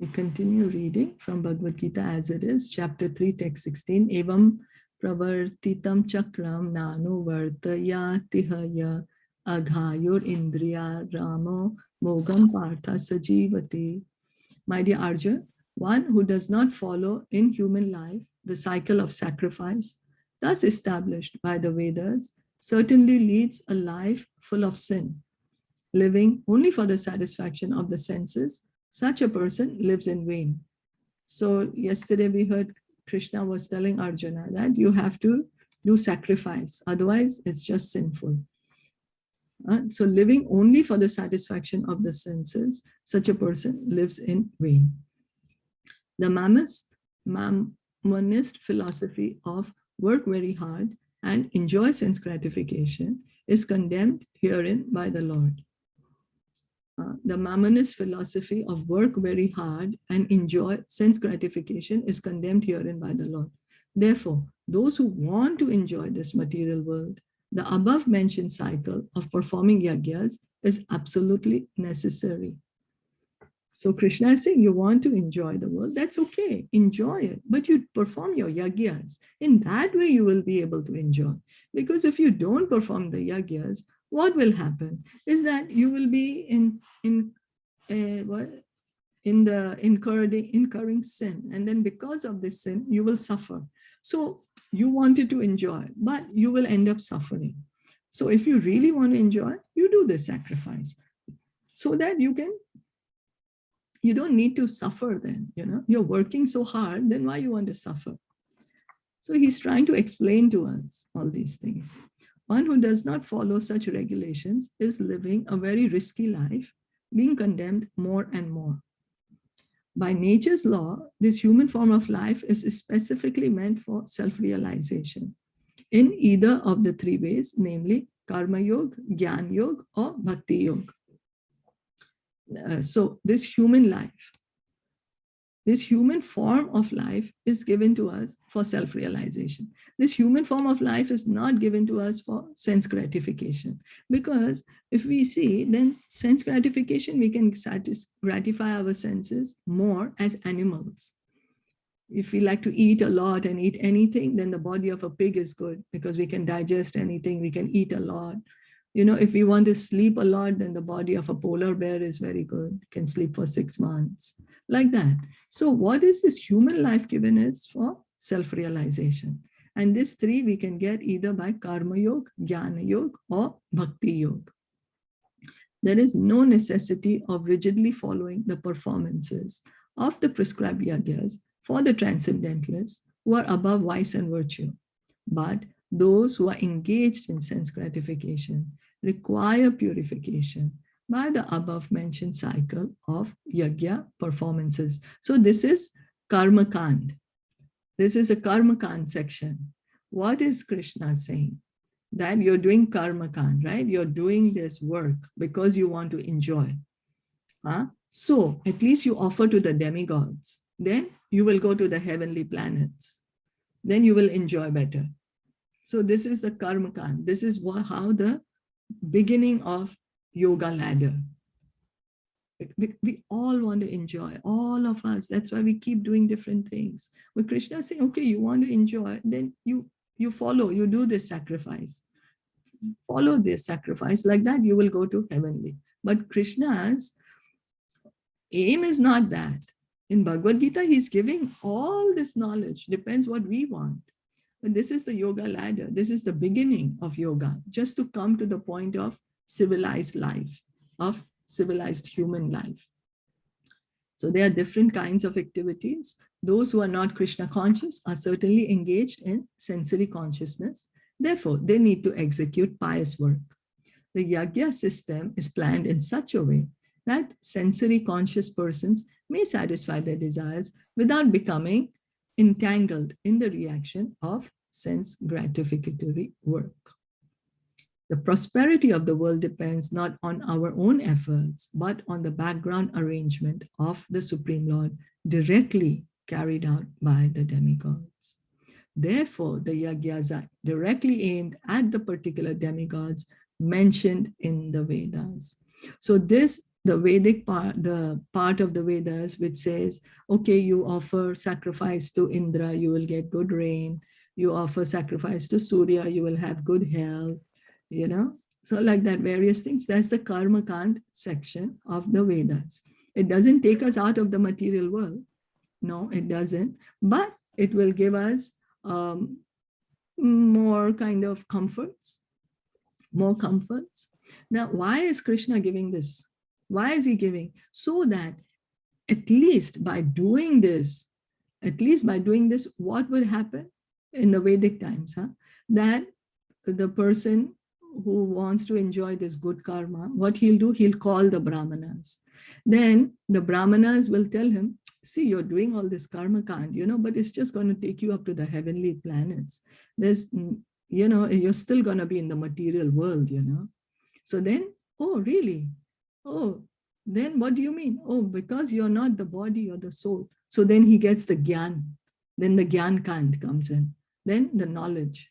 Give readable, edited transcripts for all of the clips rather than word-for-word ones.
We continue reading from Bhagavad Gita as it is, chapter 3, text 16. Evam pravartitam chakram nanu vartayatihaya aghayur indriya ramo mogam partha sajivati. My dear Arjun, one who does not follow in human life the cycle of sacrifice, thus established by the Vedas, certainly leads a life full of sin. Living only for the satisfaction of the senses, such a person lives in vain. So yesterday we heard Krishna was telling Arjuna that you have to do sacrifice, otherwise it's just sinful. So living only for the satisfaction of the senses, such a person lives in vain. The Mammonist philosophy of work very hard and enjoy sense gratification is condemned herein by the Lord. The Mammonist philosophy of work very hard and enjoy sense gratification is condemned herein by the Lord. Therefore, those who want to enjoy this material world, the above mentioned cycle of performing yagyas is absolutely necessary. So Krishna is saying, you want to enjoy the world, that's okay, enjoy it, but you perform your yagyas. In that way, you will be able to enjoy. Because if you don't perform the yagyas, what will happen is that you will be incurring sin, and then because of this sin, you will suffer. So you wanted to enjoy, but you will end up suffering. So if you really want to enjoy, you do the sacrifice so that you don't need to suffer then, you're working so hard, then why you want to suffer? So he's trying to explain to us all these things. One who does not follow such regulations is living a very risky life, being condemned more and more. By nature's law, this human form of life is specifically meant for self-realization in either of the three ways, namely Karma Yoga, Jnana Yoga, or Bhakti Yoga. So this human life, this human form of life is given to us for self-realization. This human form of life is not given to us for sense gratification. Because if we see, then sense gratification, we can gratify our senses more as animals. If we like to eat a lot and eat anything, then the body of a pig is good because we can digest anything, we can eat a lot. If we want to sleep a lot, then the body of a polar bear is very good, can sleep for 6 months, like that. So what is this human life given is for self-realization. And these three we can get either by Karma Yoga, Jnana Yoga, or Bhakti Yoga. There is no necessity of rigidly following the performances of the prescribed yagyas for the transcendentalists who are above vice and virtue. But those who are engaged in sense gratification require purification by the above mentioned cycle of yagya performances. So this is Karma Kand. This is a Karma Kand section. What is Krishna saying? That you're doing Karma Kand, right? You're doing this work because you want to enjoy. So at least you offer to the demigods. Then you will go to the heavenly planets. Then you will enjoy better. So this is the Karma Kand. This is how the beginning of yoga ladder. We all want to enjoy, all of us. That's why we keep doing different things. But Krishna is saying, okay, you want to enjoy, then you follow, you do this sacrifice. Follow this sacrifice, like that you will go to heavenly. But Krishna's aim is not that. In Bhagavad Gita, he's giving all this knowledge, depends what we want. But this is the yoga ladder. This is the beginning of yoga, just to come to the point of civilized life, of civilized human life. So there are different kinds of activities. Those who are not Krishna conscious are certainly engaged in sensory consciousness. Therefore, they need to execute pious work. The yagya system is planned in such a way that sensory conscious persons may satisfy their desires without becoming entangled in the reaction of sense gratificatory work. The prosperity of the world depends not on our own efforts, but on the background arrangement of the Supreme Lord directly carried out by the demigods. Therefore, the yagyas are directly aimed at the particular demigods mentioned in the Vedas. So this the Vedic part, the part of the Vedas which says, okay, you offer sacrifice to Indra, you will get good rain. You offer sacrifice to Surya, you will have good health, So like that, various things. That's the Karma Kand section of the Vedas. It doesn't take us out of the material world. No, it doesn't. But it will give us more kind of comforts, more comforts. Now, why is Krishna giving this? Why is he giving? So that at least by doing this, what will happen in the Vedic times? That the person who wants to enjoy this good karma, what he'll do, he'll call the Brahmanas. Then the Brahmanas will tell him, see, you're doing all this karma kand, but it's just going to take you up to the heavenly planets. There's, you're still going to be in the material world, So then, oh, really? Oh, then what do you mean? Oh, because you're not the body or the soul. So then he gets the gyan. Then the gyan kand comes in. Then the knowledge.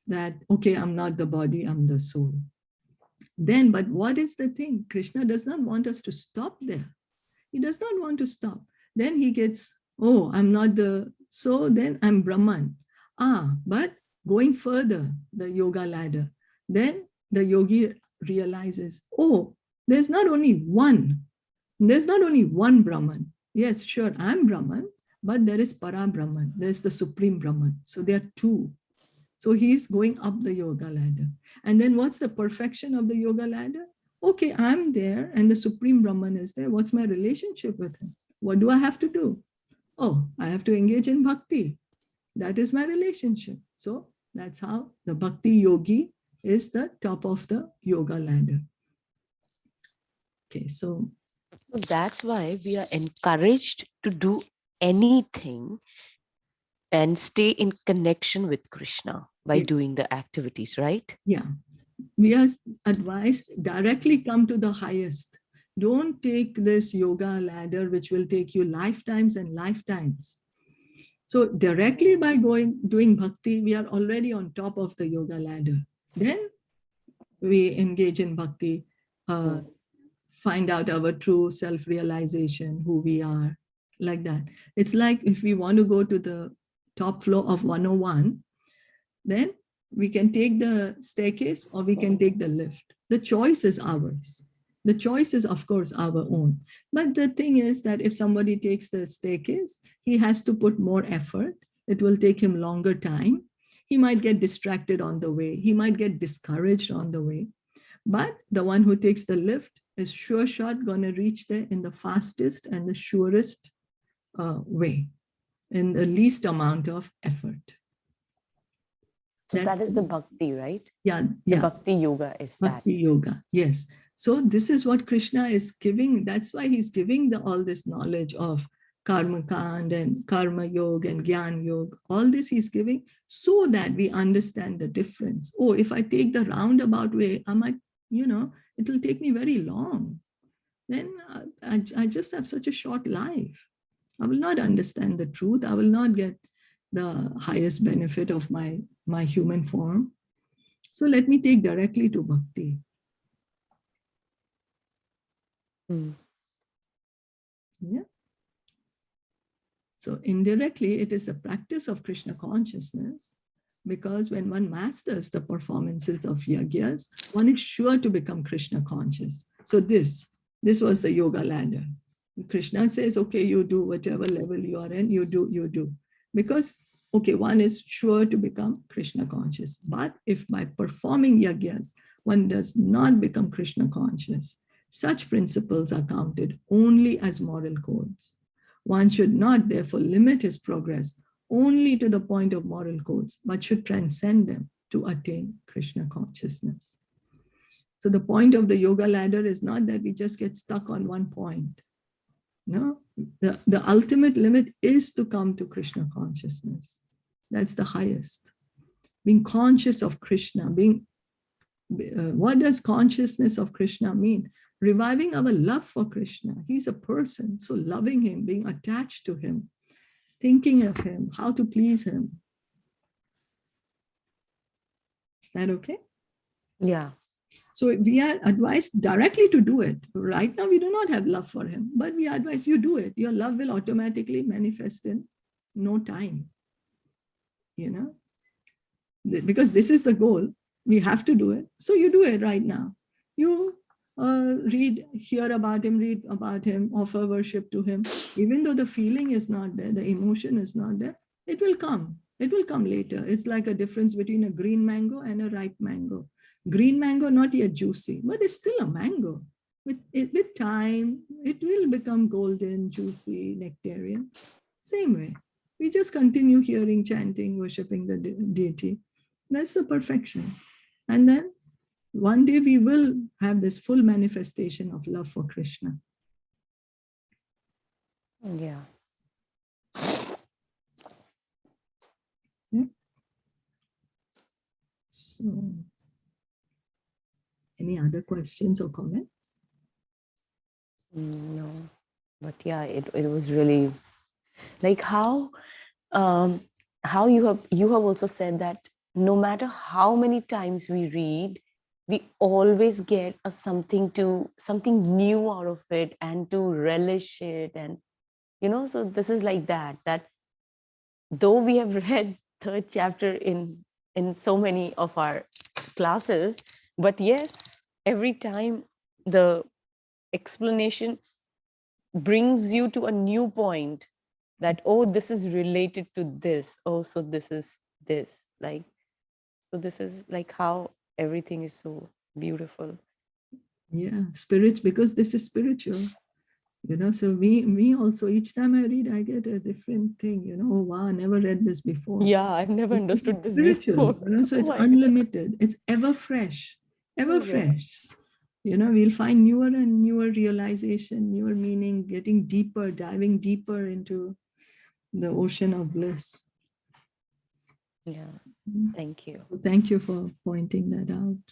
That, okay, I'm not the body, I'm the soul. Then, but what is the thing? Krishna does not want us to stop there. He does not want to stop. Then he gets, oh, I'm not so then I'm Brahman. But going further, the yoga ladder, then the yogi realizes, oh, there's not only one Brahman. Yes, sure, I'm Brahman, but there is Para Brahman, there's the Supreme Brahman. So there are two. So he's going up the yoga ladder. And then what's the perfection of the yoga ladder? Okay, I'm there and the Supreme Brahman is there. What's my relationship with him? What do I have to do? Oh, I have to engage in bhakti. That is my relationship. So that's how the bhakti yogi is the top of the yoga ladder. Okay, so that's why we are encouraged to do anything and stay in connection with Krishna by doing the activities, right? Yeah. We are advised directly come to the highest. Don't take this yoga ladder, which will take you lifetimes and lifetimes. So directly by doing bhakti, we are already on top of the yoga ladder. Then we engage in bhakti, find out our true self-realization, who we are, like that. It's like if we want to go to the top floor of 101, then we can take the staircase or we can take the lift. The choice is ours. The choice is, of course, our own. But the thing is that if somebody takes the staircase, he has to put more effort. It will take him longer time. He might get distracted on the way. He might get discouraged on the way. But the one who takes the lift is sure shot going to reach there in the fastest and the surest way, in the least amount of effort. So that is the bhakti, right? Yeah. The bhakti yoga is that. Bhakti yoga, yes. So this is what Krishna is giving. That's why he's giving all this knowledge of karma kand and karma yoga and gyan yoga. All this he's giving so that we understand the difference. Oh, if I take the roundabout way, I might, it will take me very long. Then I just have such a short life. I will not understand the truth. I will not get the highest benefit of my human form. So let me take directly to bhakti. Yeah. So indirectly, it is the practice of Krishna consciousness, because when one masters the performances of yagyas, one is sure to become Krishna conscious. So this was the yoga ladder. Krishna says, okay, you do whatever level you are in, you do. Because, okay, one is sure to become Krishna conscious. But if by performing yagyas, one does not become Krishna conscious, such principles are counted only as moral codes. One should not, therefore, limit his progress only to the point of moral codes, but should transcend them to attain Krishna consciousness. So the point of the yoga ladder is not that we just get stuck on one point. No, the ultimate limit is to come to Krishna consciousness. That's the highest. Being conscious of Krishna, what does consciousness of Krishna mean? Reviving our love for Krishna. He's a person, so loving him, being attached to him, thinking of him, how to please him. Is that okay? Yeah. So we are advised directly to do it. Right now, we do not have love for him, but we advise you do it. Your love will automatically manifest in no time, because this is the goal. We have to do it. So you do it right now. You hear about him, offer worship to him. Even though the feeling is not there, the emotion is not there, it will come. It will come later. It's like a difference between a green mango and a ripe mango. Green mango, not yet juicy, but it's still a mango. With time, it will become golden, juicy, nectarian. Same way. We just continue hearing, chanting, worshipping the deity. That's the perfection. And then one day we will have this full manifestation of love for Krishna. Yeah. So, any other questions or comments? No, but yeah, it was really like how you have also said that no matter how many times we read, we always get something new out of it and to relish it. And so this is like that though we have read third chapter in so many of our classes, but yes, every time the explanation brings you to a new point that, oh, this is related to this, oh, so this is this, like, so this is like how everything is so beautiful. Yeah, spirit, because this is spiritual. So me also, each time I read, I get a different thing, oh wow, I never read this before. Yeah, I've never understood this spiritual, before. so it's unlimited, it's ever fresh, fresh. We'll find newer and newer realization, newer meaning, getting deeper, diving deeper into the ocean of bliss. Yeah, thank you. Thank you for pointing that out.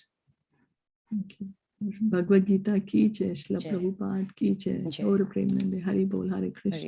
Thank you. Bhagavad Gita ki jai, Srila Prabhupada ki jai, Gaura Premanande, Hari Bol, Hare Krishna.